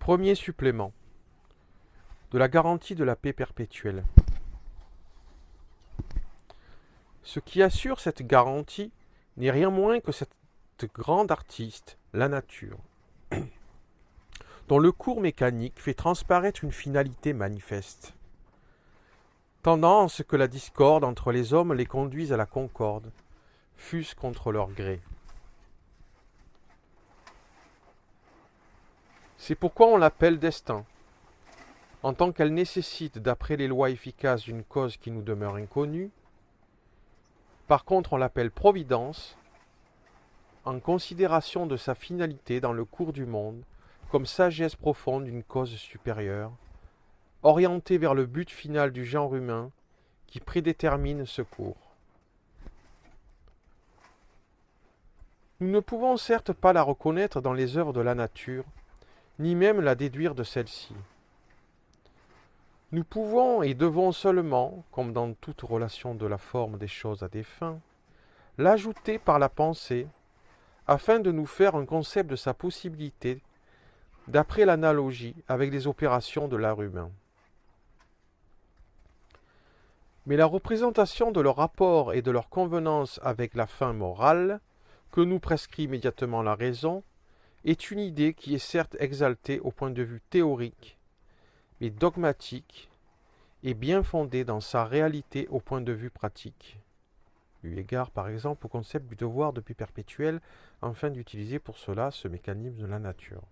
Premier supplément de la garantie de la paix perpétuelle. Ce qui assure cette garantie n'est rien moins que cette grande artiste, la nature, dont le cours mécanique fait transparaître une finalité manifeste, tendant à ce que la discorde entre les hommes les conduise à la concorde, fût-ce contre leur gré. C'est pourquoi on l'appelle destin, en tant qu'elle nécessite, d'après les lois efficaces, une cause qui nous demeure inconnue. Par contre, on l'appelle providence, en considération de sa finalité dans le cours du monde, comme sagesse profonde d'une cause supérieure, orientée vers le but final du genre humain, qui prédétermine ce cours. Nous ne pouvons certes pas la reconnaître dans les œuvres de la nature, ni même la déduire de celle-ci. Nous pouvons et devons seulement, comme dans toute relation de la forme des choses à des fins, l'ajouter par la pensée, afin de nous faire un concept de sa possibilité, d'après l'analogie avec les opérations de l'art humain. Mais la représentation de leur rapport et de leur convenance avec la fin morale, que nous prescrit immédiatement la raison, est une idée qui est certes exaltée au point de vue théorique, mais dogmatique et bien fondée dans sa réalité au point de vue pratique. Eu égard par exemple au concept du devoir de paix perpétuelle, afin d'utiliser pour cela ce mécanisme de la nature.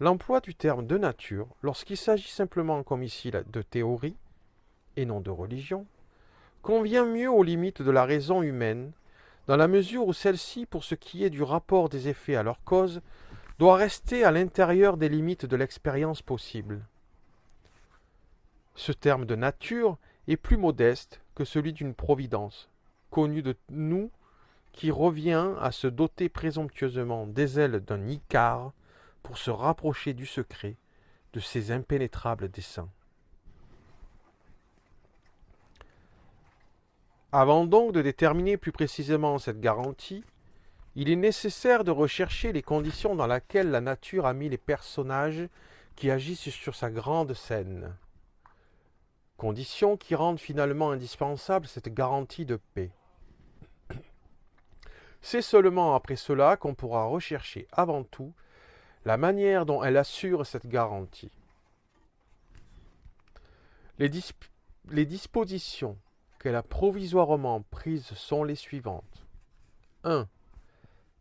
L'emploi du terme de nature, lorsqu'il s'agit simplement comme ici de théorie, et non de religion, convient mieux aux limites de la raison humaine, dans la mesure où celle-ci, pour ce qui est du rapport des effets à leur cause, doit rester à l'intérieur des limites de l'expérience possible. Ce terme de nature est plus modeste que celui d'une providence, connue de nous, qui revient à se doter présomptueusement des ailes d'un Icare pour se rapprocher du secret de ses impénétrables desseins. Avant donc de déterminer plus précisément cette garantie, il est nécessaire de rechercher les conditions dans lesquelles la nature a mis les personnages qui agissent sur sa grande scène. Conditions qui rendent finalement indispensable cette garantie de paix. C'est seulement après cela qu'on pourra rechercher avant tout la manière dont elle assure cette garantie. Les dispositions qu'elle a provisoirement prises sont les suivantes. 1.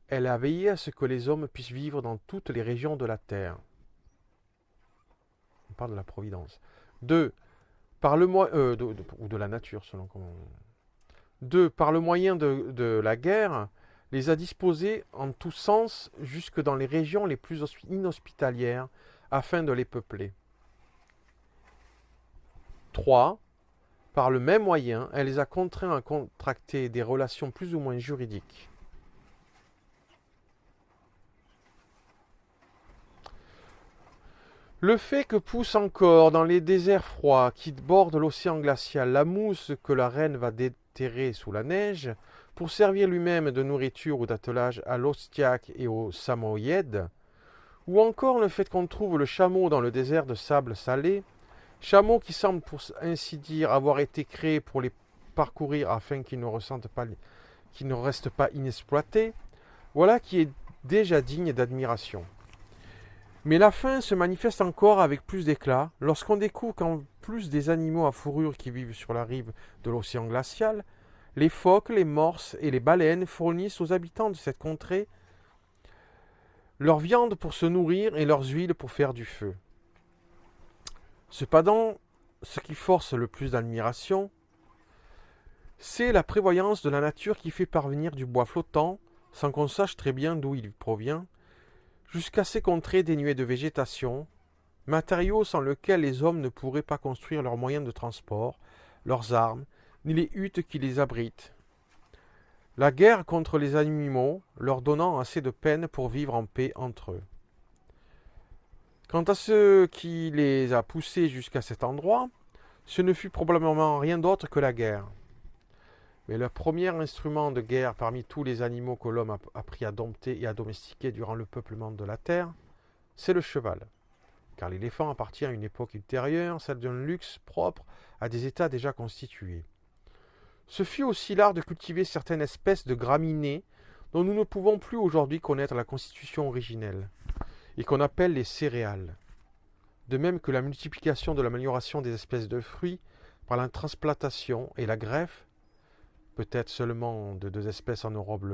Elle a veillé à ce que les hommes puissent vivre dans toutes les régions de la terre. On parle de la providence. 2. Par le ou de la nature, selon comment. 2. Par le moyen de la guerre, les a disposés en tous sens jusque dans les régions les plus inhospitalières, afin de les peupler. 3. Par le même moyen, elle les a contraints à contracter des relations plus ou moins juridiques. Le fait que pousse encore dans les déserts froids qui bordent l'océan glacial la mousse que la reine va déterrer sous la neige, pour servir lui-même de nourriture ou d'attelage à l'ostiaque et aux samoyèdes, ou encore le fait qu'on trouve le chameau dans le désert de sable salé, chameau qui semble pour ainsi dire avoir été créé pour les parcourir afin qu'ils ne restent pas inexploités, voilà qui est déjà digne d'admiration. Mais la fin se manifeste encore avec plus d'éclat lorsqu'on découvre qu'en plus des animaux à fourrure qui vivent sur la rive de l'océan glacial, les phoques, les morses et les baleines fournissent aux habitants de cette contrée leur viande pour se nourrir et leurs huiles pour faire du feu. Cependant, ce qui force le plus d'admiration, c'est la prévoyance de la nature qui fait parvenir du bois flottant, sans qu'on sache très bien d'où il provient, jusqu'à ces contrées dénuées de végétation, matériaux sans lesquels les hommes ne pourraient pas construire leurs moyens de transport, leurs armes, ni les huttes qui les abritent. La guerre contre les animaux leur donnant assez de peine pour vivre en paix entre eux. Quant à ce qui les a poussés jusqu'à cet endroit, ce ne fut probablement rien d'autre que la guerre. Mais le premier instrument de guerre parmi tous les animaux que l'homme a appris à dompter et à domestiquer durant le peuplement de la terre, c'est le cheval. Car l'éléphant appartient à une époque ultérieure, celle d'un luxe propre à des états déjà constitués. Ce fut aussi l'art de cultiver certaines espèces de graminées dont nous ne pouvons plus aujourd'hui connaître la constitution originelle, et qu'on appelle les céréales. De même que la multiplication de l'amélioration des espèces de fruits par la transplantation et la greffe, peut-être seulement de deux espèces en Europe,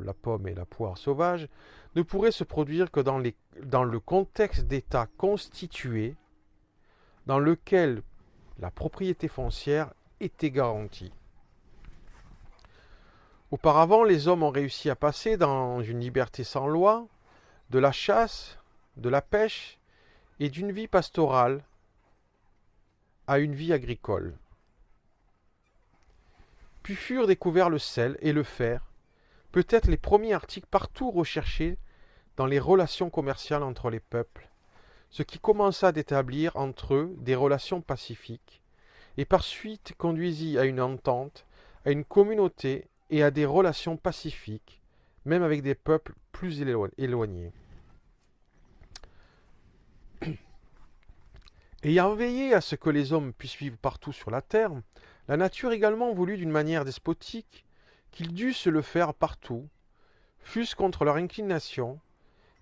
la pomme et la poire sauvage, ne pourrait se produire que dans le contexte d'états constitués dans lequel la propriété foncière était garantie. Auparavant, les hommes ont réussi à passer dans une liberté sans loi, de la chasse, de la pêche et d'une vie pastorale à une vie agricole. Puis furent découverts le sel et le fer, peut-être les premiers articles partout recherchés dans les relations commerciales entre les peuples, ce qui commença d'établir entre eux des relations pacifiques, et par suite conduisit à une entente, à une communauté et à des relations pacifiques, même avec des peuples plus éloignés. Ayant veillé à ce que les hommes puissent vivre partout sur la terre, la nature également voulut d'une manière despotique qu'ils dussent le faire partout, fût-ce contre leur inclination,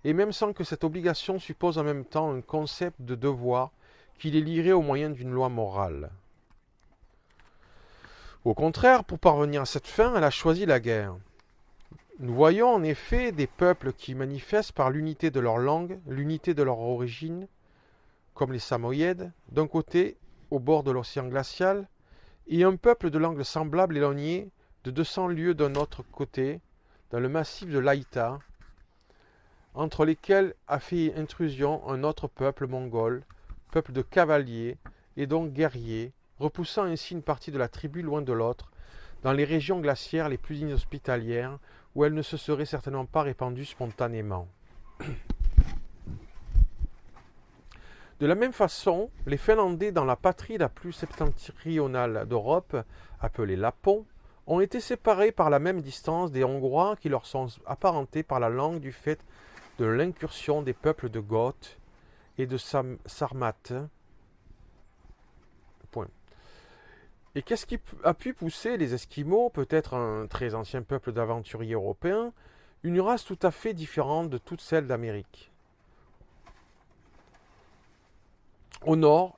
et même sans que cette obligation suppose en même temps un concept de devoir qui les lierait au moyen d'une loi morale. Au contraire, pour parvenir à cette fin, elle a choisi la guerre. Nous voyons en effet des peuples qui manifestent par l'unité de leur langue, l'unité de leur origine, comme les Samoyèdes, d'un côté, au bord de l'océan glacial, et un peuple de langue semblable éloigné de 200 lieues d'un autre côté, dans le massif de l'Haïta, entre lesquels a fait intrusion un autre peuple mongol, peuple de cavaliers et donc guerriers, repoussant ainsi une partie de la tribu loin de l'autre, dans les régions glaciaires les plus inhospitalières, où elle ne se serait certainement pas répandue spontanément. De la même façon, les Finlandais dans la patrie la plus septentrionale d'Europe, appelée Lapon, ont été séparés par la même distance des Hongrois qui leur sont apparentés par la langue du fait de l'incursion des peuples de Goth et de Sarmates. Point. Et qu'est-ce qui a pu pousser les Esquimaux, peut-être un très ancien peuple d'aventuriers européens, une race tout à fait différente de toutes celles d'Amérique? Au nord,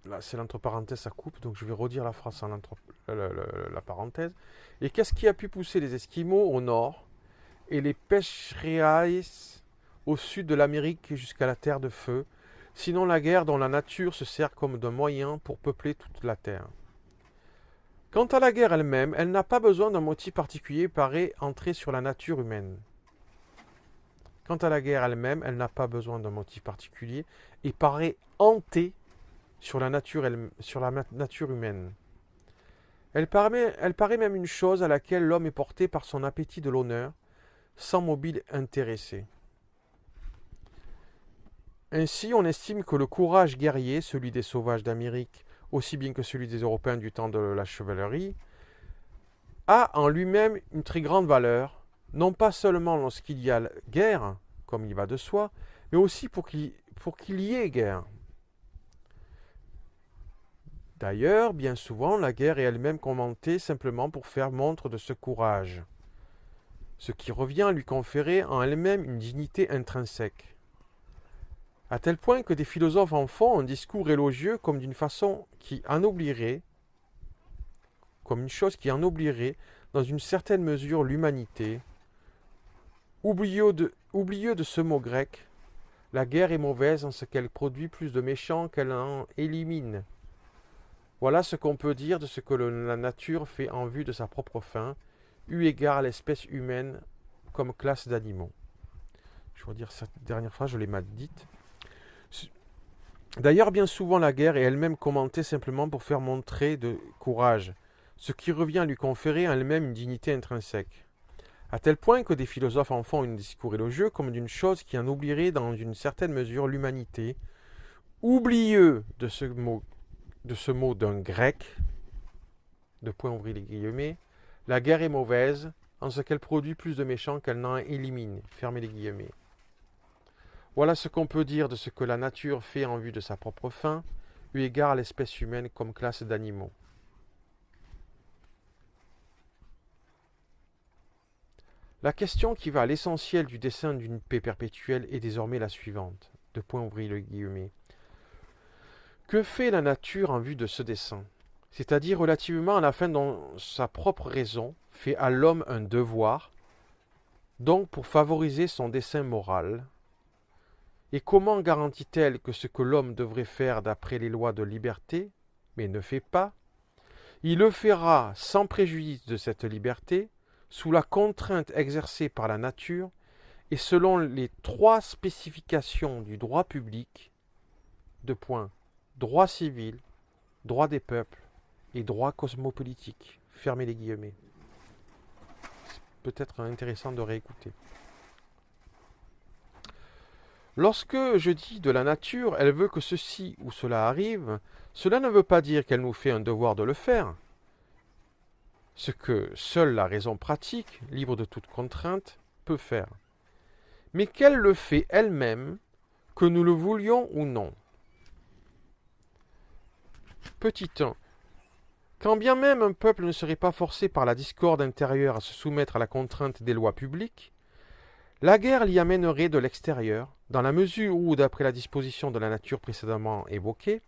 là c'est l'entre parenthèses, ça coupe, donc je vais redire la phrase sans la parenthèse. Et qu'est-ce qui a pu pousser les Esquimaux au nord et les Pechereais au sud de l'Amérique jusqu'à la Terre de Feu, sinon la guerre dont la nature se sert comme d'un moyen pour peupler toute la Terre? Quant à la guerre elle-même, elle n'a pas besoin d'un motif particulier paraît entrer sur la nature humaine. Quant à la guerre elle-même, elle n'a pas besoin d'un motif particulier et paraît hanter sur la nature humaine. Elle paraît même une chose à laquelle l'homme est porté par son appétit de l'honneur, sans mobile intéressé. Ainsi, on estime que le courage guerrier, celui des sauvages d'Amérique, aussi bien que celui des Européens du temps de la chevalerie, a en lui-même une très grande valeur, non pas seulement lorsqu'il y a guerre, comme il va de soi, mais aussi pour qu'il y ait guerre. D'ailleurs, bien souvent, la guerre est elle-même commentée simplement pour faire montre de ce courage, ce qui revient à lui conférer en elle-même une dignité intrinsèque. À tel point que des philosophes en font un discours élogieux comme d'une façon qui ennoblirait, comme une chose qui ennoblirait dans une certaine mesure l'humanité. Oublieux de ce mot grec, la guerre est mauvaise en ce qu'elle produit plus de méchants qu'elle en élimine. Voilà ce qu'on peut dire de ce que la nature fait en vue de sa propre fin, eu égard à l'espèce humaine comme classe d'animaux. Je vais redire cette dernière phrase, je l'ai mal dite. D'ailleurs, bien souvent, la guerre est elle-même commentée simplement pour faire montrer de courage, ce qui revient à lui conférer en elle-même une dignité intrinsèque. À tel point que des philosophes en font un discours élogieux comme d'une chose qui en oublierait dans une certaine mesure l'humanité, oublieux de ce mot d'un grec, de point ouvrir les guillemets, La guerre est mauvaise en ce qu'elle produit plus de méchants qu'elle n'en élimine. Fermez les guillemets. Voilà ce qu'on peut dire de ce que la nature fait en vue de sa propre fin, eu égard à l'espèce humaine comme classe d'animaux. La question qui va à l'essentiel du dessein d'une paix perpétuelle est désormais la suivante. Deux points, ouvrez le guillemet. Que fait la nature en vue de ce dessein? C'est-à-dire relativement à la fin dont sa propre raison fait à l'homme un devoir, donc pour favoriser son dessein moral. Et comment garantit-elle que ce que l'homme devrait faire d'après les lois de liberté, mais ne fait pas, il le fera sans préjudice de cette liberté, sous la contrainte exercée par la nature et selon les trois spécifications du droit public, droit civil, droit des peuples et droit cosmopolitique. Fermez les guillemets. C'est peut-être intéressant de réécouter. Lorsque je dis de la nature, elle veut que ceci ou cela arrive, cela ne veut pas dire qu'elle nous fait un devoir de le faire. Ce que seule la raison pratique, libre de toute contrainte, peut faire. Mais qu'elle le fait elle-même, que nous le voulions ou non. Petit 1. Quand bien même un peuple ne serait pas forcé par la discorde intérieure à se soumettre à la contrainte des lois publiques, la guerre l'y amènerait de l'extérieur, dans la mesure où, d'après la disposition de la nature précédemment évoquée,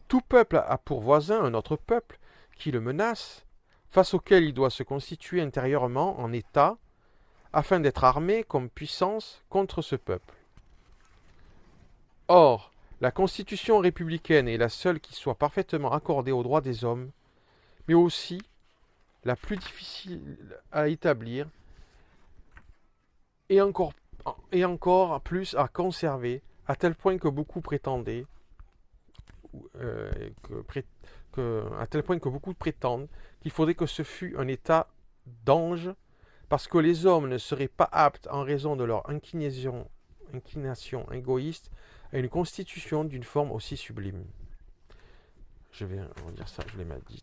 tout peuple a pour voisin un autre peuple qui le menace, face auquel il doit se constituer intérieurement en État, afin d'être armé comme puissance contre ce peuple. Or, la Constitution républicaine est la seule qui soit parfaitement accordée aux droits des hommes, mais aussi la plus difficile à établir et encore plus à conserver, à tel point que beaucoup prétendaient, qu'il faudrait que ce fût un état d'ange, parce que les hommes ne seraient pas aptes, en raison de leur inclination égoïste, à une constitution d'une forme aussi sublime. Je vais redire ça, je l'ai mal dit,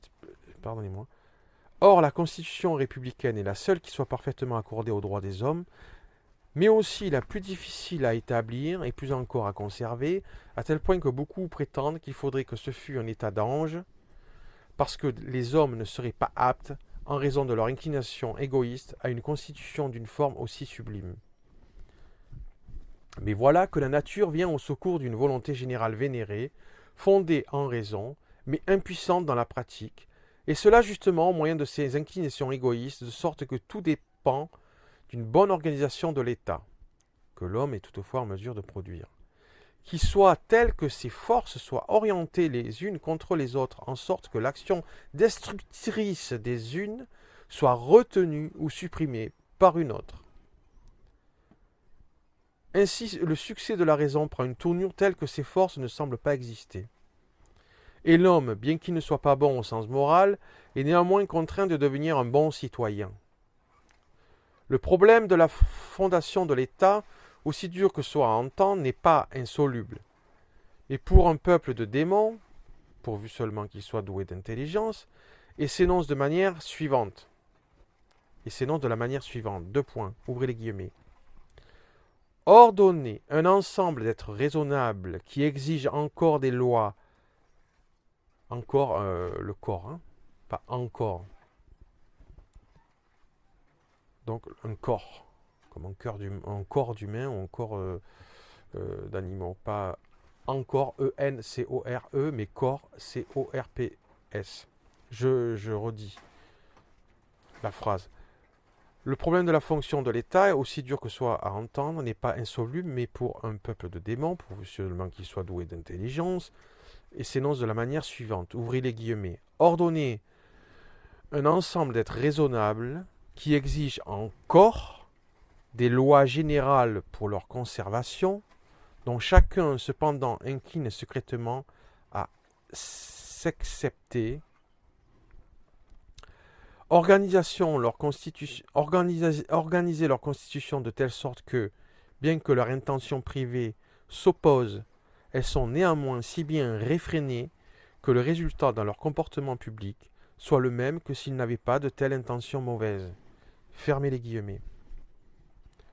pardonnez-moi. Or, la Constitution républicaine est la seule qui soit parfaitement accordée aux droits des hommes, mais aussi la plus difficile à établir et plus encore à conserver, à tel point que beaucoup prétendent qu'il faudrait que ce fût un état d'ange, parce que les hommes ne seraient pas aptes, en raison de leur inclination égoïste, à une constitution d'une forme aussi sublime. Mais voilà que la nature vient au secours d'une volonté générale vénérée, fondée en raison, mais impuissante dans la pratique, et cela justement au moyen de ses inclinations égoïstes, de sorte que tout dépend d'une bonne organisation de l'État, que l'homme est toutefois en mesure de produire, qui soit telle que ses forces soient orientées les unes contre les autres, en sorte que l'action destructrice des unes soit retenue ou supprimée par une autre. Ainsi, le succès de la raison prend une tournure telle que ses forces ne semblent pas exister. Et l'homme, bien qu'il ne soit pas bon au sens moral, est néanmoins contraint de devenir un bon citoyen. Le problème de la fondation de l'État, aussi dur que soit à entendre, n'est pas insoluble. Et pour un peuple de démons, pourvu seulement qu'il soit doué d'intelligence, et s'énonce de la manière suivante. Deux points, ouvrez les guillemets. Ordonner un ensemble d'êtres raisonnables qui exige encore des lois, le corps, hein, pas encore. Donc un corps, comme un corps d'humain ou un corps d'animaux, pas encore E-N-C-O-R-E, mais corps C-O-R-P-S. Je redis la phrase. Le problème de la fonction de l'État, aussi dur que soit à entendre, n'est pas insoluble, mais pour un peuple de démons, pourvu seulement qu'il soit doué d'intelligence, et s'énonce de la manière suivante, ouvrez les guillemets, ordonner un ensemble d'êtres raisonnables qui exige encore des lois générales pour leur conservation, dont chacun cependant incline secrètement à s'accepter. Organiser leur constitution de telle sorte que, bien que leur intention privée s'oppose, elles sont néanmoins si bien réfrénées que le résultat dans leur comportement public soit le même que s'il n'avait pas de telle intention mauvaise. Fermez les guillemets.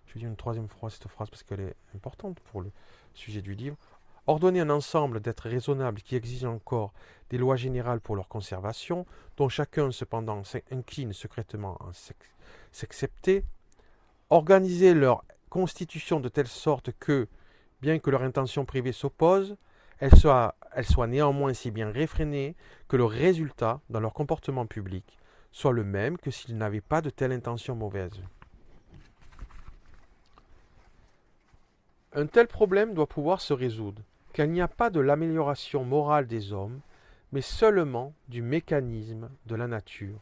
Je vais dire une troisième fois cette phrase parce qu'elle est importante pour le sujet du livre. Ordonner un ensemble d'êtres raisonnables qui exigent encore des lois générales pour leur conservation, dont chacun cependant s'incline secrètement à s'accepter, organiser leur constitution de telle sorte que, bien que leur intention privée s'oppose, elle soit néanmoins si bien réfrénée que le résultat, dans leur comportement public, soit le même que s'ils n'avaient pas de telle intention mauvaise. Un tel problème doit pouvoir se résoudre, car il n'y a pas de l'amélioration morale des hommes, mais seulement du mécanisme de la nature.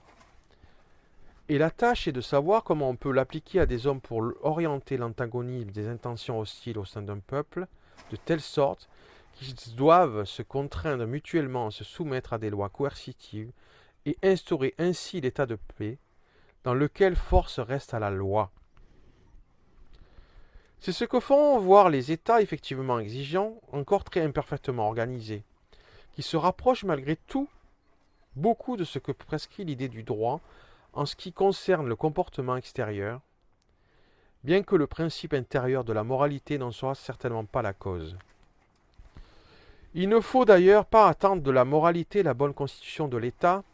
Et la tâche est de savoir comment on peut l'appliquer à des hommes pour orienter l'antagonisme des intentions hostiles au sein d'un peuple, de telle sorte qu'ils doivent se contraindre mutuellement à se soumettre à des lois coercitives et instaurer ainsi l'état de paix, dans lequel force reste à la loi. C'est ce que font voir les États effectivement exigeants, encore très imparfaitement organisés, qui se rapprochent malgré tout beaucoup de ce que prescrit l'idée du droit en ce qui concerne le comportement extérieur, bien que le principe intérieur de la moralité n'en soit certainement pas la cause. Il ne faut d'ailleurs pas attendre de la moralité la bonne constitution de l'État,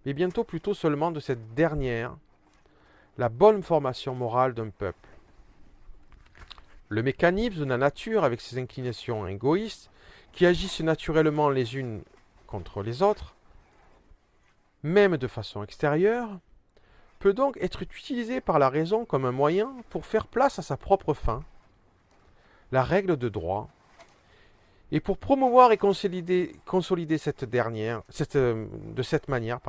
mais bientôt plutôt seulement de cette dernière, la bonne formation morale d'un peuple. Le mécanisme de la nature, avec ses inclinations égoïstes, qui agissent naturellement les unes contre les autres, même de façon extérieure, peut donc être utilisé par la raison comme un moyen pour faire place à sa propre fin, la règle de droit, et pour promouvoir et consolider cette dernière, de cette manière,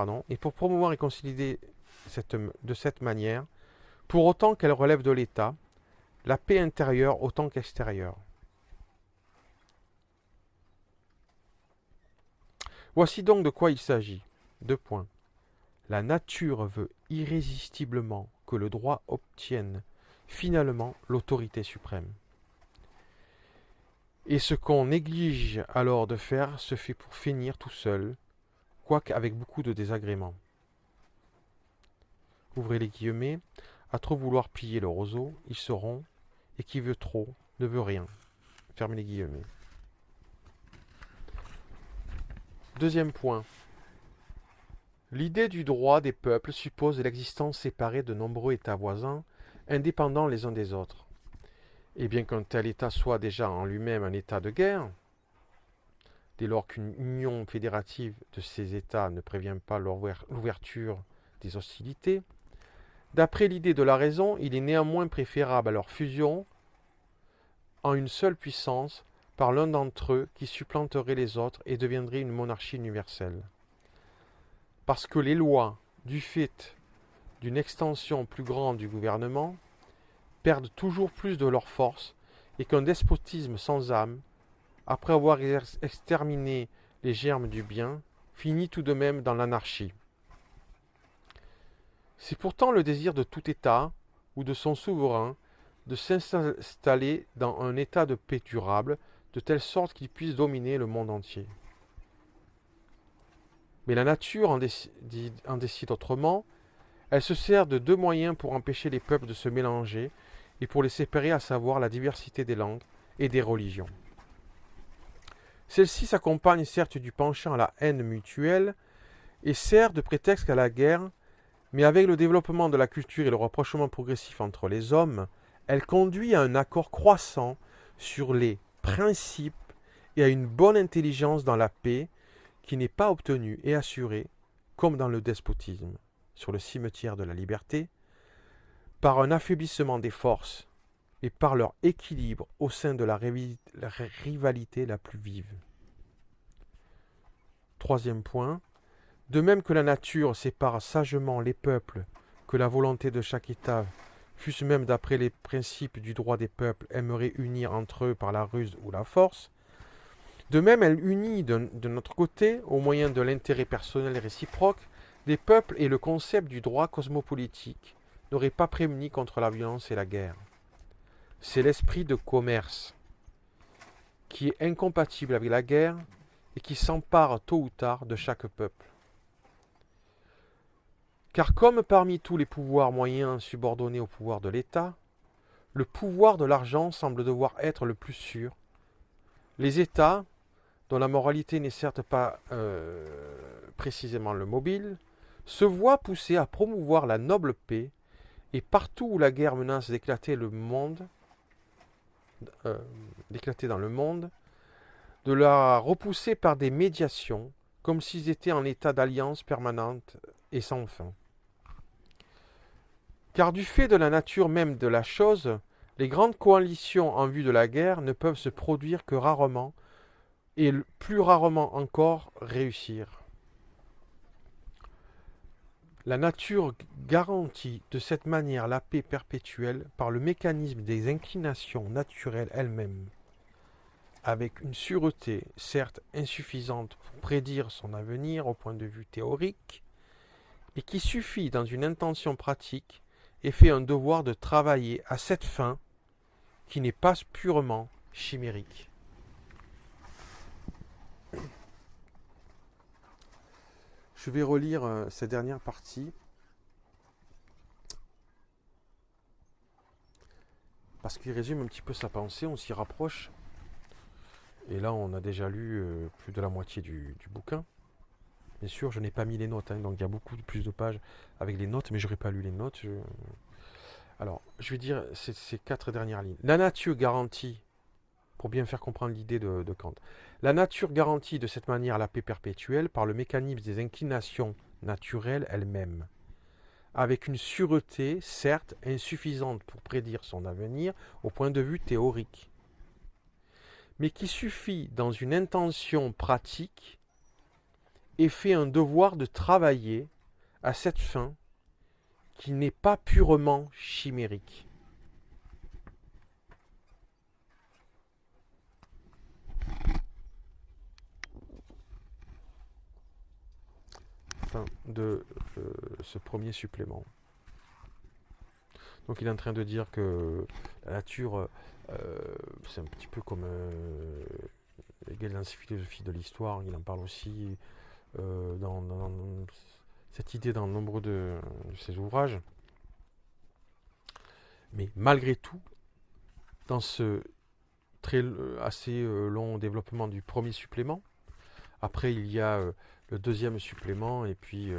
pour autant qu'elle relève de l'État, la paix intérieure autant qu'extérieure. Voici donc de quoi il s'agit. 2 points. La nature veut irrésistiblement que le droit obtienne finalement l'autorité suprême. Et ce qu'on néglige alors de faire se fait pour finir tout seul, quoique avec beaucoup de désagréments. Ouvrez les guillemets. À trop vouloir piller le roseau, ils seront, et qui veut trop ne veut rien. Fermez les guillemets. Deuxième point. L'idée du droit des peuples suppose l'existence séparée de nombreux États voisins, indépendants les uns des autres. Et bien qu'un tel État soit déjà en lui-même un État de guerre, dès lors qu'une union fédérative de ces États ne prévient pas l'ouverture des hostilités, d'après l'idée de la raison, il est néanmoins préférable à leur fusion en une seule puissance par l'un d'entre eux qui supplanterait les autres et deviendrait une monarchie universelle. Parce que les lois, du fait d'une extension plus grande du gouvernement, perdent toujours plus de leur force et qu'un despotisme sans âme, après avoir exterminé les germes du bien, finit tout de même dans l'anarchie. C'est pourtant le désir de tout État ou de son souverain de s'installer dans un état de paix durable, de telle sorte qu'il puisse dominer le monde entier. Mais la nature en décide autrement. Elle se sert de 2 moyens pour empêcher les peuples de se mélanger et pour les séparer, à savoir la diversité des langues et des religions. Celle-ci s'accompagne certes du penchant à la haine mutuelle et sert de prétexte à la guerre, mais avec le développement de la culture et le rapprochement progressif entre les hommes, elle conduit à un accord croissant sur les principes et à une bonne intelligence dans la paix qui n'est pas obtenue et assurée, comme dans le despotisme, sur le cimetière de la liberté, par un affaiblissement des forces et par leur équilibre au sein de la rivalité la plus vive. 3e point. De même que la nature sépare sagement les peuples, que la volonté de chaque État, fût-ce même d'après les principes du droit des peuples, aimerait unir entre eux par la ruse ou la force, de même elle unit de notre côté, au moyen de l'intérêt personnel réciproque, des peuples, et le concept du droit cosmopolitique n'aurait pas prémuni contre la violence et la guerre. C'est l'esprit de commerce qui est incompatible avec la guerre et qui s'empare tôt ou tard de chaque peuple. Car comme parmi tous les pouvoirs moyens subordonnés au pouvoir de l'État, le pouvoir de l'argent semble devoir être le plus sûr. Les États, dont la moralité n'est certes pas précisément le mobile, se voient poussés à promouvoir la noble paix, et partout où la guerre menace d'éclater dans le monde, de la repousser par des médiations, comme s'ils étaient en état d'alliance permanente et sans fin. Car du fait de la nature même de la chose, les grandes coalitions en vue de la guerre ne peuvent se produire que rarement, et plus rarement encore réussir. La nature garantit de cette manière la paix perpétuelle par le mécanisme des inclinations naturelles elles-mêmes, avec une sûreté certes insuffisante pour prédire son avenir au point de vue théorique, mais qui suffit dans une intention pratique et fait un devoir de travailler à cette fin qui n'est pas purement chimérique. Je vais relire cette dernière partie parce qu'il résume un petit peu sa pensée, on s'y rapproche. Et là, on a déjà lu plus de la moitié du bouquin. Bien sûr, je n'ai pas mis les notes, donc il y a beaucoup plus de pages avec les notes, mais je n'aurais pas lu les notes. Alors, je vais dire ces 4 dernières lignes. La nature garantit, pour bien faire comprendre l'idée de Kant, la nature garantit de cette manière la paix perpétuelle par le mécanisme des inclinations naturelles elles-mêmes, avec une sûreté, certes, insuffisante pour prédire son avenir au point de vue théorique, mais qui suffit dans une intention pratique et fait un devoir de travailler à cette fin qui n'est pas purement chimérique. Fin de ce premier supplément. Donc il est en train de dire que la nature, c'est un petit peu comme Hegel dans ses philosophies de l'histoire, il en parle aussi dans cette idée dans nombre de ses ouvrages. Mais malgré tout, dans ce assez long développement du premier supplément, après il y a le deuxième supplément et puis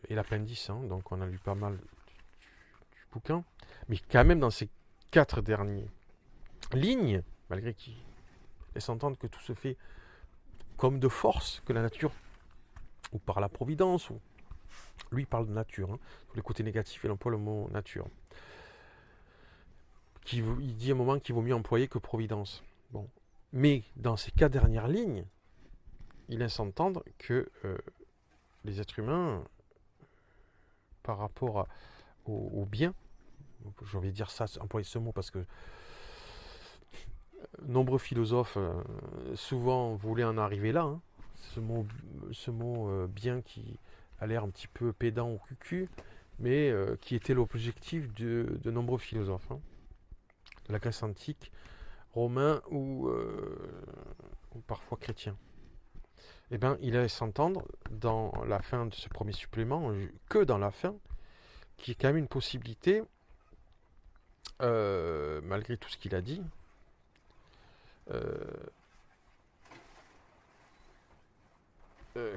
et l'appendice, donc on a lu pas mal du bouquin, mais quand même dans ces 4 dernières lignes, malgré qu'il laisse entendre que tout se fait comme de force, que la nature, ou par la providence, ou lui il parle de nature, pour les côtés négatifs il emploie le mot nature, il dit à un moment qu'il vaut mieux employer que providence. Bon. Mais dans ces 4 dernières lignes, il laisse entendre que les êtres humains, par rapport au bien, je vais dire ça, employer ce mot parce que nombreux philosophes souvent voulaient en arriver là, ce mot bien qui a l'air un petit peu pédant ou cucu, mais qui était l'objectif de nombreux philosophes, de la Grèce antique, romains ou parfois chrétiens. Eh bien, il laisse entendre dans la fin de ce premier supplément, que dans la fin, qu'il y a quand même une possibilité, malgré tout ce qu'il a dit,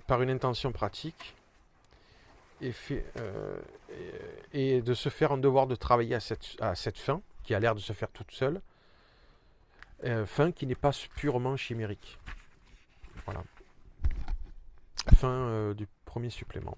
par une intention pratique, et de se faire un devoir de travailler à cette fin, qui a l'air de se faire toute seule, fin qui n'est pas purement chimérique. Voilà. Fin du premier supplément.